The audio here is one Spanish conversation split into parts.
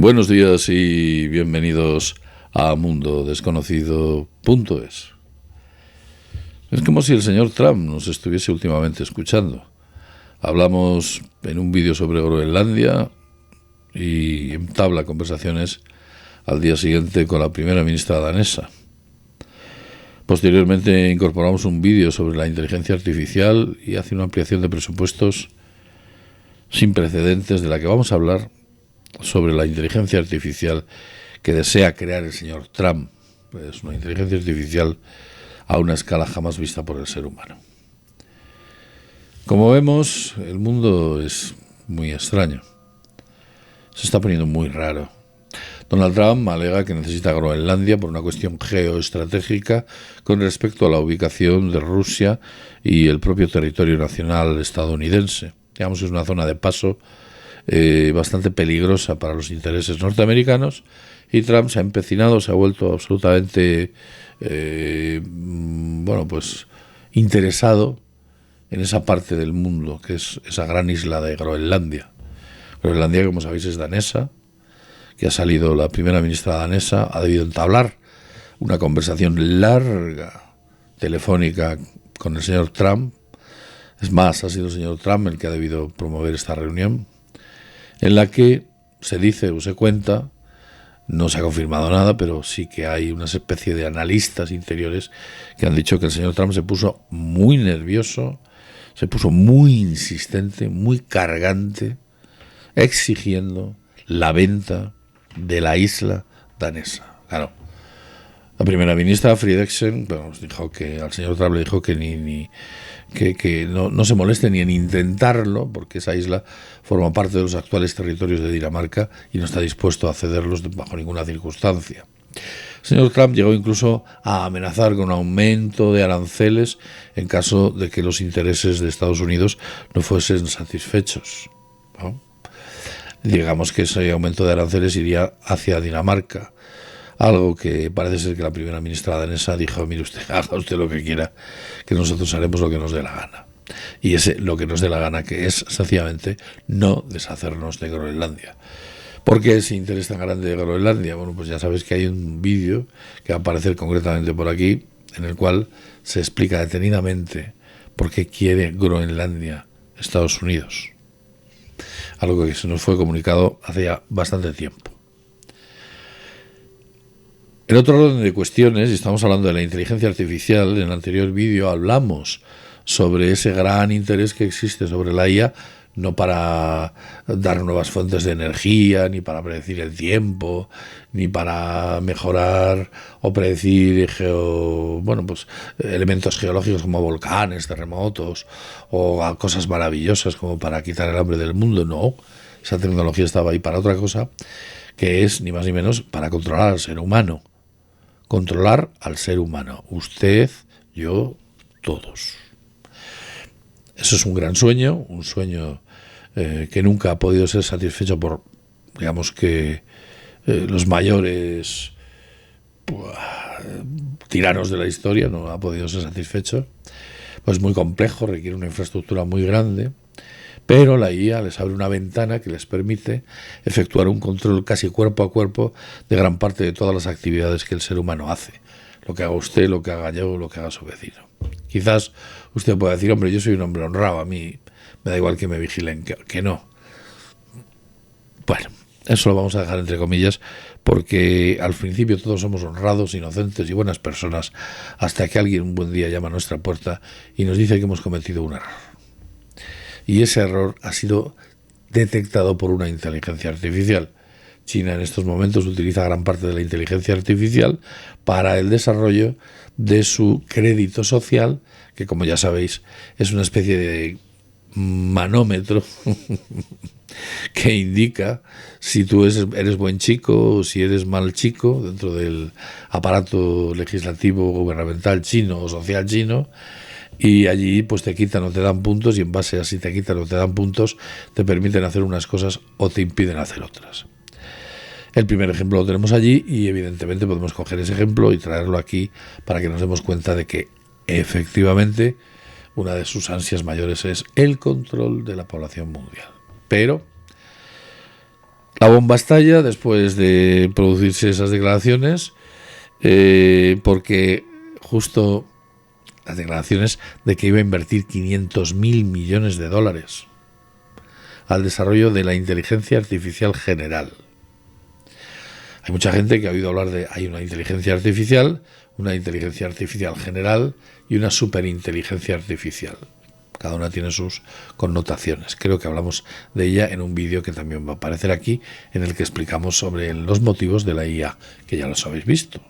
Buenos días y bienvenidos a mundodesconocido.es. Es como si el señor Trump nos estuviese últimamente escuchando. Hablamos en un vídeo sobre Groenlandia y entabla conversaciones al día siguiente con la primera ministra danesa. Posteriormente incorporamos un vídeo sobre la inteligencia artificial y hace una ampliación de presupuestos sin precedentes de la que vamos a hablar sobre la inteligencia artificial que desea crear el señor Trump. Es una inteligencia artificial a una escala jamás vista por el ser humano. Como vemos, el mundo es muy extraño. Se está poniendo muy raro. Donald Trump alega que necesita Groenlandia por una cuestión geoestratégica con respecto a la ubicación de Rusia y el propio territorio nacional estadounidense. Digamos que es una zona de paso bastante peligrosa para los intereses norteamericanos, y Trump se ha empecinado, se ha vuelto absolutamente interesado en esa parte del mundo que es esa gran isla de Groenlandia. Groenlandia, como sabéis, es danesa, que ha salido la primera ministra danesa, ha debido entablar una conversación larga telefónica con el señor Trump. Es más, ha sido el señor Trump el que ha debido promover esta reunión, en la que se dice o se cuenta, no se ha confirmado nada, pero sí que hay una especie de analistas interiores que han dicho que el señor Trump se puso muy nervioso, se puso muy insistente, muy cargante, exigiendo la venta de la isla danesa. Claro, la primera ministra Frederiksen dijo que al señor Trump le dijo que no se moleste ni en intentarlo, porque esa isla forma parte de los actuales territorios de Dinamarca y no está dispuesto a cederlos bajo ninguna circunstancia. El señor Trump llegó incluso a amenazar con un aumento de aranceles en caso de que los intereses de Estados Unidos no fuesen satisfechos, ¿no? Digamos que ese aumento de aranceles iría hacia Dinamarca, algo que parece ser que la primera ministra danesa dijo: mire usted, haga usted lo que quiera, que nosotros haremos lo que nos dé la gana. Y ese lo que nos dé la gana, que es sencillamente no deshacernos de Groenlandia. ¿Por qué ese interés tan grande de Groenlandia? Bueno, pues ya sabéis que hay un vídeo que va a aparecer concretamente por aquí, en el cual se explica detenidamente por qué quiere Groenlandia Estados Unidos. Algo que se nos fue comunicado hace ya bastante tiempo. En otro orden de cuestiones, y estamos hablando de la inteligencia artificial, en el anterior vídeo hablamos sobre ese gran interés que existe sobre la IA, no para dar nuevas fuentes de energía, ni para predecir el tiempo, ni para mejorar o predecir elementos geológicos como volcanes, terremotos o cosas maravillosas como para quitar el hambre del mundo. No, esa tecnología estaba ahí para otra cosa, que es ni más ni menos para controlar al ser humano. Controlar al ser humano, usted, yo, todos. Eso es un gran sueño, un sueño que nunca ha podido ser satisfecho por, digamos que, los mayores tiranos de la historia. No ha podido ser satisfecho. Pues muy complejo, requiere una infraestructura muy grande, pero la IA les abre una ventana que les permite efectuar un control casi cuerpo a cuerpo de gran parte de todas las actividades que el ser humano hace. Lo que haga usted, lo que haga yo, lo que haga su vecino. Quizás usted pueda decir: hombre, yo soy un hombre honrado, a mí me da igual que me vigilen, que no. Bueno, eso lo vamos a dejar entre comillas, porque al principio todos somos honrados, inocentes y buenas personas, hasta que alguien un buen día llama a nuestra puerta y nos dice que hemos cometido un error. Y ese error ha sido detectado por una inteligencia artificial. China en estos momentos utiliza gran parte de la inteligencia artificial para el desarrollo de su crédito social, que, como ya sabéis, es una especie de manómetro que indica si tú eres buen chico o si eres mal chico dentro del aparato legislativo, gubernamental chino o social chino. Y allí pues te quitan o te dan puntos, y en base a si te quitan o te dan puntos te permiten hacer unas cosas o te impiden hacer otras. El primer ejemplo lo tenemos allí, y evidentemente podemos coger ese ejemplo y traerlo aquí para que nos demos cuenta de que efectivamente una de sus ansias mayores es el control de la población mundial. Pero La bomba estalla después de producirse esas declaraciones, porque justo las declaraciones de que iba a invertir 500.000 millones de dólares al desarrollo de la inteligencia artificial general. Hay mucha gente que ha oído hablar de hay una inteligencia artificial general y una superinteligencia artificial. Cada una tiene sus connotaciones. Creo que hablamos de ella en un vídeo que también va a aparecer aquí, en el que explicamos sobre los motivos de la IA, que ya los habéis visto.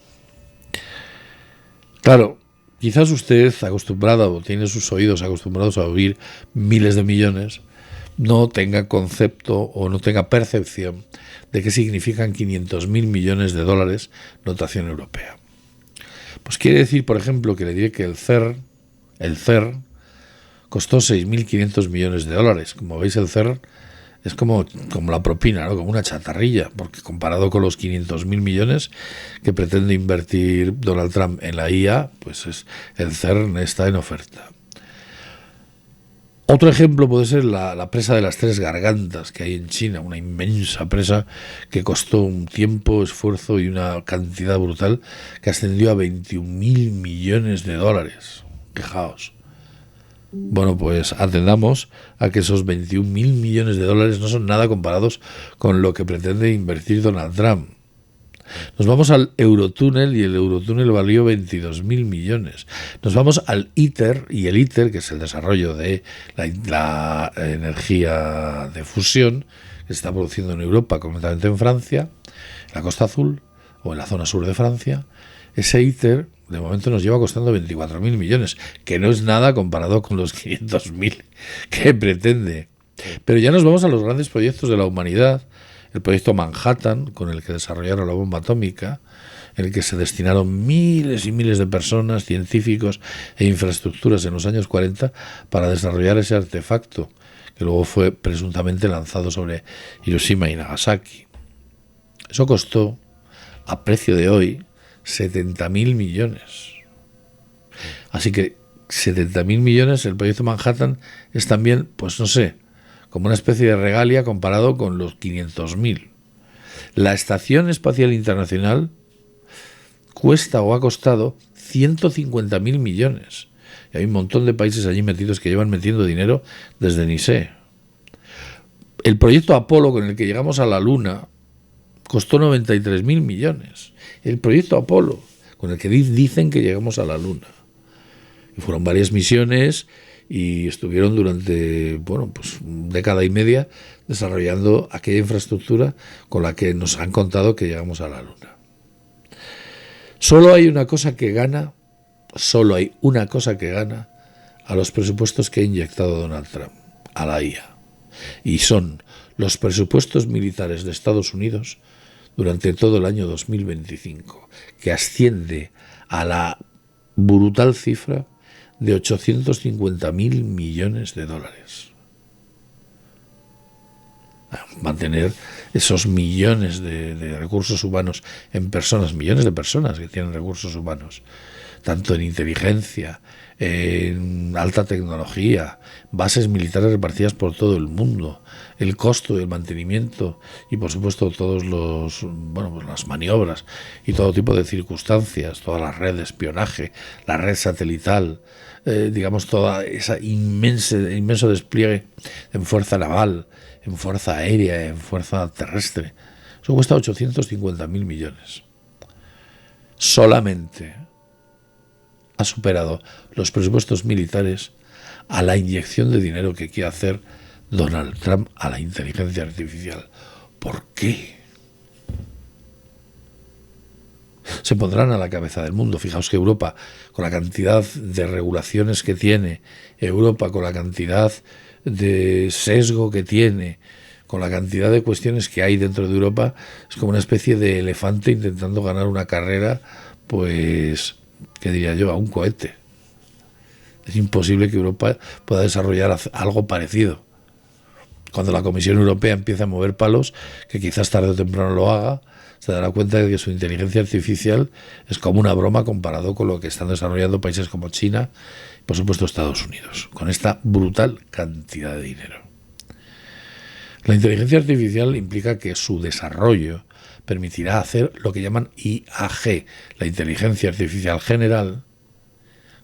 Claro, quizás usted, acostumbrado o tiene sus oídos acostumbrados a oír miles de millones, no tenga concepto o no tenga percepción de qué significan 500.000 millones de dólares notación europea. Pues quiere decir, por ejemplo, que le diré que el CERN costó 6.500 millones de dólares. Como veis, el CERN es como la propina, ¿no? Como una chatarrilla, porque comparado con los 500.000 millones que pretende invertir Donald Trump en la IA, pues el CERN está en oferta. Otro ejemplo puede ser la presa de las Tres Gargantas que hay en China, una inmensa presa que costó un tiempo, esfuerzo y una cantidad brutal que ascendió a 21.000 millones de dólares. Quejaos. Bueno, pues atendamos a que esos 21.000 millones de dólares no son nada comparados con lo que pretende invertir Donald Trump. Nos vamos al Eurotúnel y el Eurotúnel valió 22.000 millones. Nos vamos al ITER y el ITER, que es el desarrollo de la energía de fusión que se está produciendo en Europa, concretamente en Francia, en la Costa Azul o en la zona sur de Francia. Ese ITER de momento nos lleva costando 24.000 millones, que no es nada comparado con los 500.000 que pretende. Pero ya nos vamos a los grandes proyectos de la humanidad. El proyecto Manhattan, con el que desarrollaron la bomba atómica, en el que se destinaron miles y miles de personas, científicos e infraestructuras en los años 40 para desarrollar ese artefacto, que luego fue presuntamente lanzado sobre Hiroshima y Nagasaki. Eso costó, a precio de hoy, 70.000 millones. Así que 70.000 millones, el proyecto Manhattan es también, pues no sé, como una especie de regalia comparado con los 500.000. La Estación Espacial Internacional cuesta o ha costado 150.000 millones. Y hay un montón de países allí metidos que llevan metiendo dinero desde ni sé. El proyecto Apolo, con el que llegamos a la Luna, costó 93.000 millones. El proyecto Apolo, con el que dicen que llegamos a la Luna. Y fueron varias misiones y estuvieron durante, pues década y media desarrollando aquella infraestructura con la que nos han contado que llegamos a la Luna. Solo hay una cosa que gana a los presupuestos que ha inyectado Donald Trump, a la IA. Y son los presupuestos militares de Estados Unidos durante todo el año 2025, que asciende a la brutal cifra de 850.000 millones de dólares. Mantener esos millones de recursos humanos en personas, millones de personas que tienen recursos humanos, tanto en inteligencia, en alta tecnología, bases militares repartidas por todo el mundo, el costo del mantenimiento y por supuesto todos las maniobras y todo tipo de circunstancias, toda la red de espionaje, la red satelital, toda esa inmenso despliegue en fuerza naval, en fuerza aérea, en fuerza terrestre. Eso cuesta 850.000 millones. Solamente ha superado los presupuestos militares a la inyección de dinero que quiere hacer Donald Trump a la inteligencia artificial. ¿Por qué? Se pondrán a la cabeza del mundo. Fijaos que Europa, con la cantidad de regulaciones que tiene, Europa con la cantidad de sesgo que tiene, con la cantidad de cuestiones que hay dentro de Europa, es como una especie de elefante intentando ganar una carrera, pues, ¿qué diría yo?, a un cohete. Es imposible que Europa pueda desarrollar algo parecido. Cuando la Comisión Europea empiece a mover palos, que quizás tarde o temprano lo haga, se dará cuenta de que su inteligencia artificial es como una broma comparado con lo que están desarrollando países como China y por supuesto Estados Unidos, con esta brutal cantidad de dinero. La inteligencia artificial implica que su desarrollo permitirá hacer lo que llaman IAG, la inteligencia artificial general,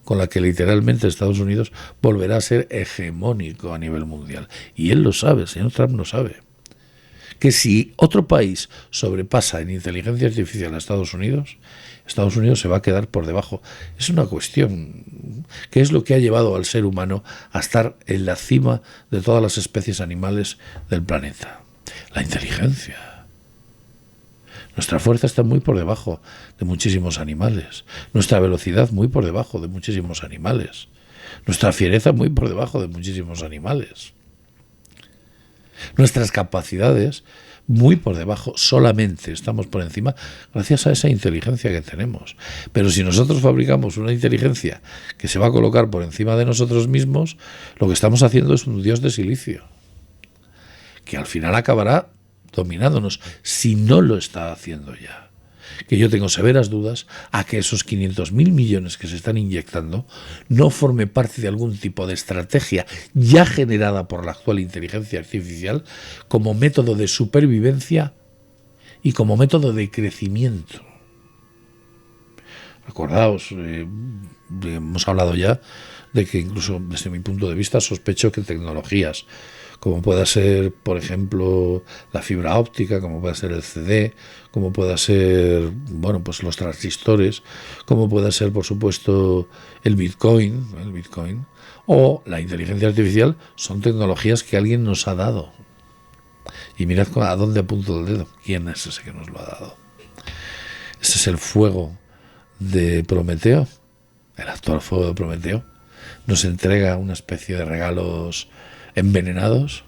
con la que literalmente Estados Unidos volverá a ser hegemónico a nivel mundial. Y él lo sabe, el señor Trump lo sabe. Que si otro país sobrepasa en inteligencia artificial a Estados Unidos se va a quedar por debajo. Es una cuestión que es lo que ha llevado al ser humano a estar en la cima de todas las especies animales del planeta. La inteligencia. Nuestra fuerza está muy por debajo de muchísimos animales. Nuestra velocidad muy por debajo de muchísimos animales. Nuestra fiereza muy por debajo de muchísimos animales. Nuestras capacidades muy por debajo, solamente estamos por encima gracias a esa inteligencia que tenemos. Pero si nosotros fabricamos una inteligencia que se va a colocar por encima de nosotros mismos, lo que estamos haciendo es un dios de silicio, que al final acabará dominándonos, si no lo está haciendo ya. Que yo tengo severas dudas a que esos 500.000 millones que se están inyectando no forme parte de algún tipo de estrategia ya generada por la actual inteligencia artificial como método de supervivencia y como método de crecimiento. Acordaos, hemos hablado ya de que incluso desde mi punto de vista sospecho que tecnologías como pueda ser, por ejemplo, la fibra óptica, como pueda ser el CD, como pueda ser, bueno, pues los transistores, como pueda ser, por supuesto, el Bitcoin, o la inteligencia artificial, son tecnologías que alguien nos ha dado. Y mirad a dónde apunto el dedo. ¿Quién es ese que nos lo ha dado? Ese es el fuego de Prometeo, el actual fuego de Prometeo. Nos entrega una especie de regalos envenenados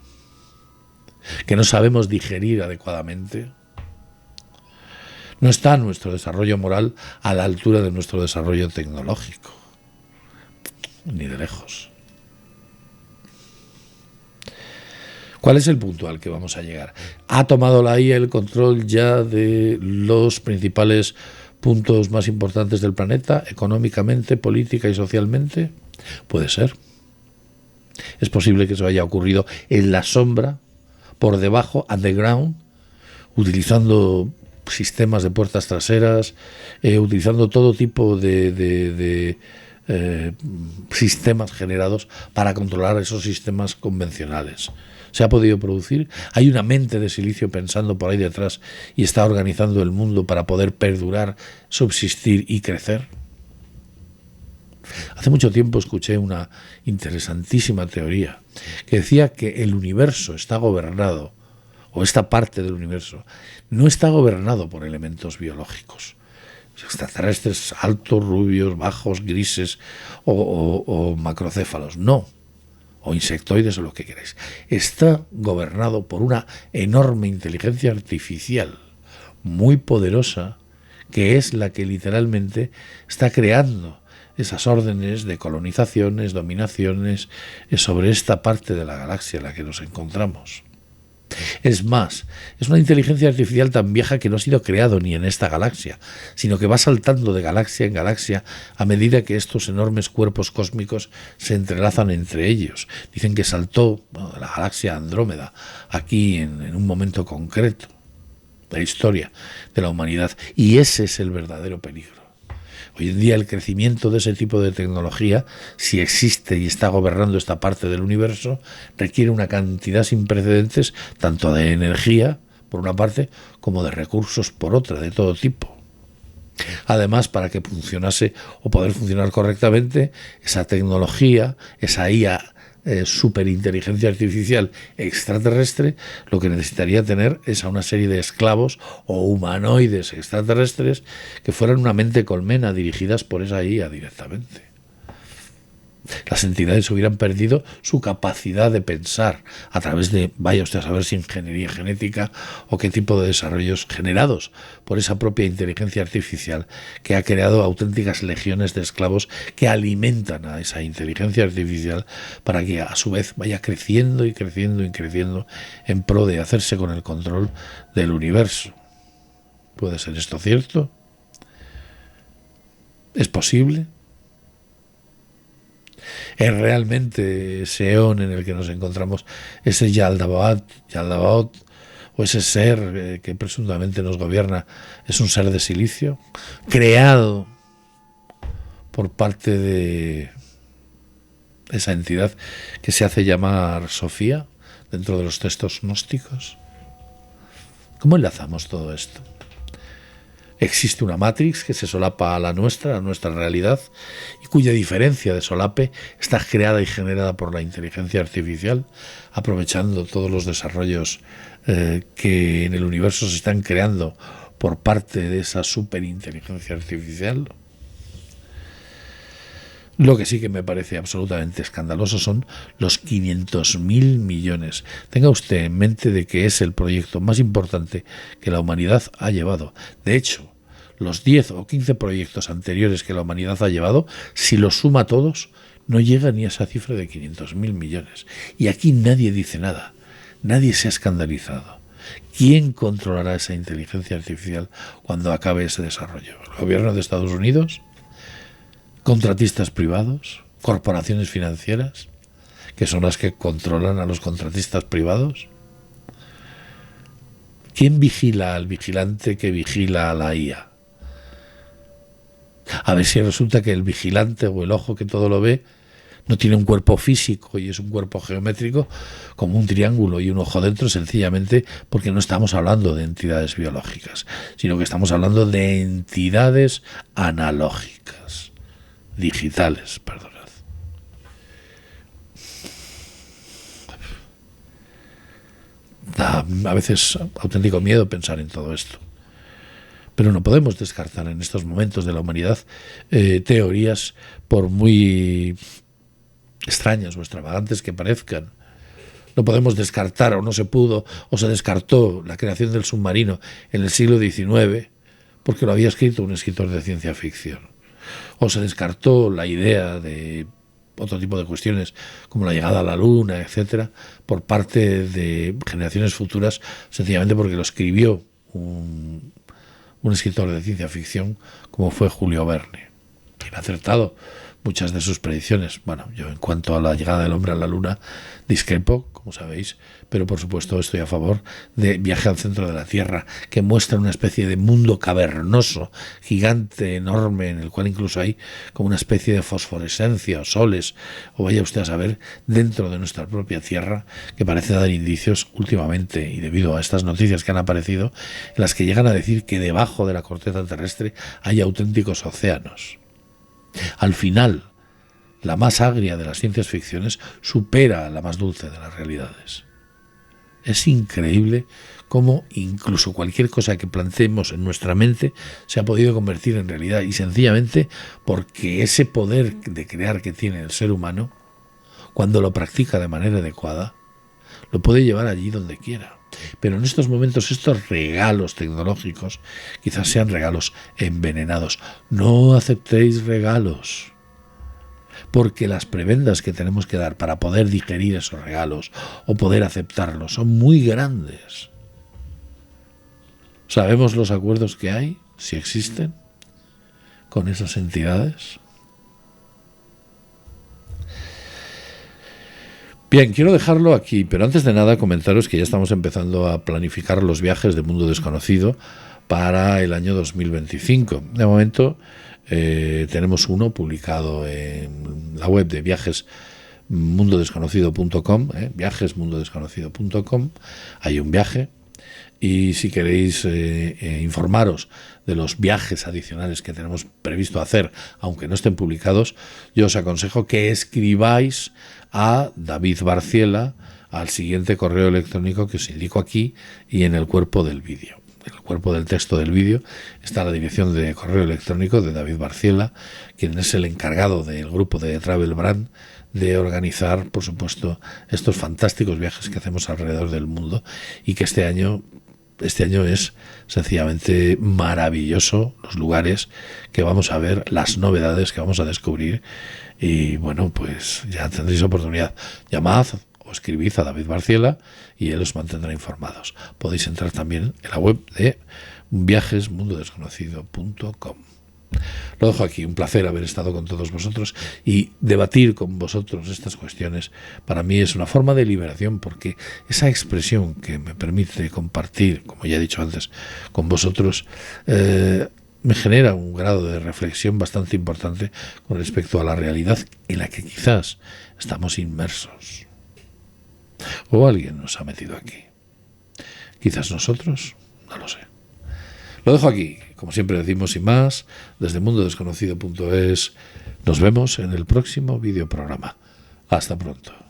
que no sabemos digerir adecuadamente. No está nuestro desarrollo moral a la altura de nuestro desarrollo tecnológico, ni de lejos. ¿Cuál es el punto al que vamos a llegar? ¿Ha tomado la IA el control ya de los principales puntos más importantes del planeta, económicamente, política y socialmente? Puede ser. Es posible que eso haya ocurrido en la sombra, por debajo, underground, utilizando sistemas de puertas traseras, utilizando todo tipo de sistemas generados para controlar esos sistemas convencionales. ¿Se ha podido producir? ¿Hay una mente de silicio pensando por ahí detrás y está organizando el mundo para poder perdurar, subsistir y crecer? Hace mucho tiempo escuché una interesantísima teoría que decía que el universo está gobernado, o esta parte del universo, no está gobernado por elementos biológicos. Extraterrestres altos, rubios, bajos, grises o macrocéfalos. No. O insectoides o lo que queráis. Está gobernado por una enorme inteligencia artificial muy poderosa que es la que literalmente está creando esas órdenes de colonizaciones, dominaciones sobre esta parte de la galaxia en la que nos encontramos. Es más, es una inteligencia artificial tan vieja que no ha sido creado ni en esta galaxia, sino que va saltando de galaxia en galaxia a medida que estos enormes cuerpos cósmicos se entrelazan entre ellos. Dicen que saltó de la galaxia Andrómeda, aquí en un momento concreto de la historia de la humanidad, y ese es el verdadero peligro. Hoy en día el crecimiento de ese tipo de tecnología, si existe y está gobernando esta parte del universo, requiere una cantidad sin precedentes, tanto de energía, por una parte, como de recursos, por otra, de todo tipo. Además, para que funcionase o poder funcionar correctamente, esa tecnología, esa IA, superinteligencia artificial extraterrestre, lo que necesitaría tener es a una serie de esclavos o humanoides extraterrestres que fueran una mente colmena dirigidas por esa IA directamente. Las entidades hubieran perdido su capacidad de pensar a través de, vaya usted a saber si ingeniería genética o qué tipo de desarrollos generados por esa propia inteligencia artificial que ha creado auténticas legiones de esclavos que alimentan a esa inteligencia artificial para que a su vez vaya creciendo y creciendo y creciendo en pro de hacerse con el control del universo. ¿Puede ser esto cierto? ¿Es posible? ¿Es realmente ese eón en el que nos encontramos, ese Yaldabaoth, o ese ser que presuntamente nos gobierna, es un ser de silicio, creado por parte de esa entidad que se hace llamar Sofía dentro de los textos gnósticos? ¿Cómo enlazamos todo esto? Existe una Matrix que se solapa a nuestra realidad, y cuya diferencia de solape está creada y generada por la inteligencia artificial, aprovechando todos los desarrollos que en el universo se están creando por parte de esa superinteligencia artificial. Lo que sí que me parece absolutamente escandaloso son los 500.000 millones. Tenga usted en mente de que es el proyecto más importante que la humanidad ha llevado. De hecho, los 10 o 15 proyectos anteriores que la humanidad ha llevado, si los suma todos, no llega ni a esa cifra de 500.000 millones. Y aquí nadie dice nada. Nadie se ha escandalizado. ¿Quién controlará esa inteligencia artificial cuando acabe ese desarrollo? ¿El gobierno de Estados Unidos? ¿Contratistas privados? ¿Corporaciones financieras? ¿Que son las que controlan a los contratistas privados? ¿Quién vigila al vigilante que vigila a la IA? A ver si resulta que el vigilante o el ojo que todo lo ve no tiene un cuerpo físico y es un cuerpo geométrico como un triángulo y un ojo dentro, sencillamente porque no estamos hablando de entidades biológicas, sino que estamos hablando de entidades analógicas, digitales, perdonad. Da a veces auténtico miedo pensar en todo esto. Pero no podemos descartar en estos momentos de la humanidad teorías, por muy extrañas o extravagantes que parezcan. No podemos descartar, o no se pudo, o se descartó la creación del submarino en el siglo XIX porque lo había escrito un escritor de ciencia ficción. O se descartó la idea de otro tipo de cuestiones como la llegada a la luna, etcétera, por parte de generaciones futuras, sencillamente porque lo escribió un escritor de ciencia ficción como fue Julio Verne, quien ha acertado muchas de sus predicciones. Bueno, yo en cuanto a la llegada del hombre a la luna discrepo, como sabéis, pero por supuesto estoy a favor de Viaje al centro de la Tierra, que muestra una especie de mundo cavernoso, gigante, enorme, en el cual incluso hay como una especie de fosforescencia o soles, o vaya usted a saber, dentro de nuestra propia Tierra, que parece dar indicios últimamente, y debido a estas noticias que han aparecido, en las que llegan a decir que debajo de la corteza terrestre hay auténticos océanos. Al final, la más agria de las ciencias ficciones supera a la más dulce de las realidades. Es increíble cómo incluso cualquier cosa que planteemos en nuestra mente se ha podido convertir en realidad, y sencillamente porque ese poder de crear que tiene el ser humano, cuando lo practica de manera adecuada, lo puede llevar allí donde quiera. Pero en estos momentos estos regalos tecnológicos quizás sean regalos envenenados. No aceptéis regalos, porque las prebendas que tenemos que dar para poder digerir esos regalos o poder aceptarlos son muy grandes. ¿Sabemos los acuerdos que hay, si existen, con esas entidades? Bien, quiero dejarlo aquí, pero antes de nada comentaros que ya estamos empezando a planificar los viajes de Mundo Desconocido para el año 2025. De momento tenemos uno publicado en la web de viajesmundodesconocido.com, viajesmundodesconocido.com. Hay un viaje, y si queréis informaros de los viajes adicionales que tenemos previsto hacer, aunque no estén publicados, yo os aconsejo que escribáis a David Barciela al siguiente correo electrónico que os indico aquí y en el cuerpo del vídeo. En el cuerpo del texto del vídeo está la dirección de correo electrónico de David Barciela, quien es el encargado del grupo de Travel Brand de organizar, por supuesto, estos fantásticos viajes que hacemos alrededor del mundo, y que este año es sencillamente maravilloso, los lugares que vamos a ver, las novedades que vamos a descubrir. Y bueno, pues ya tendréis oportunidad. Llamad o escribid a David Barciela y él os mantendrá informados. Podéis entrar también en la web de viajesmundodesconocido.com. Lo dejo aquí, un placer haber estado con todos vosotros y debatir con vosotros estas cuestiones. Para mí es una forma de liberación, porque esa expresión que me permite compartir, como ya he dicho antes, con vosotros, me genera un grado de reflexión bastante importante con respecto a la realidad en la que quizás estamos inmersos. O alguien nos ha metido aquí. Quizás nosotros, no lo sé. Lo dejo aquí, como siempre decimos, sin más, desde mundodesconocido.es. Nos vemos en el próximo videoprograma. Hasta pronto.